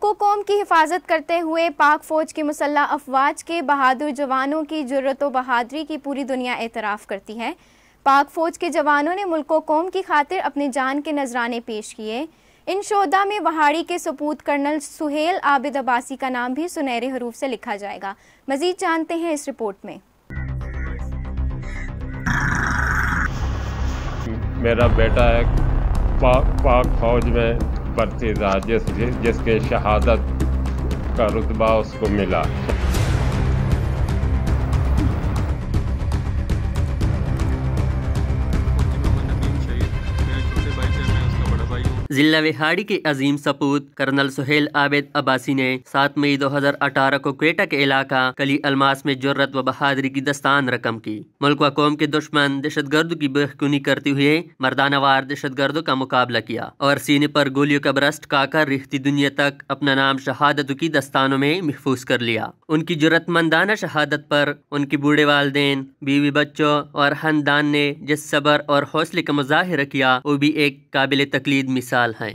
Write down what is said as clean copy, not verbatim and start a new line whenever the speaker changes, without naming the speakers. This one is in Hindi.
मुल्को कौम की हिफाजत करते हुए पाक फ़ौज की मुसल्लह अफवाज के बहादुर जवानों की जुर्रत व बहादुरी की पूरी दुनिया एतराफ़ करती है। पाक फ़ौज के जवानों ने मुल्को कौम की खातिर अपनी जान के नजराने पेश किए। इन शोधा में वहाड़ी के सपूत कर्नल सुहेल आबिद अब्बासी का नाम भी सुनहरे हरूफ से लिखा जाएगा। मज़ीद जानते हैं इस रिपोर्ट में।
मेरा बेटा है पाक फौज में भर्ती था, जिसके शहादत का रुतबा उसको मिला।
जिला विहाड़ी के अजीम सपूत कर्नल सुहेल आबिद अब्बासी ने 7 मई 2018 को क्वेटा के इलाका कली अलमास में जुर्रत व बहादुरी की दस्तान रकम की। मुल्क व कौम के दुश्मन दहशतगर्दों की बेखुनी करते हुए मर्दानावार दहशतगर्दों का मुकाबला किया और सीने पर गोलियों का बरस्ट खाकर रिश्ती दुनिया तक अपना नाम शहादत की दस्तानों में महफूज कर लिया। उनकी जुर्रतमंदाना शहादत पर उनके बूढ़े वालिदैन, बीवी बच्चों और खानदान ने जिस सब्र और हौसले का मुजाहिरा किया वो भी एक काबिल तकलीद मिसाल है।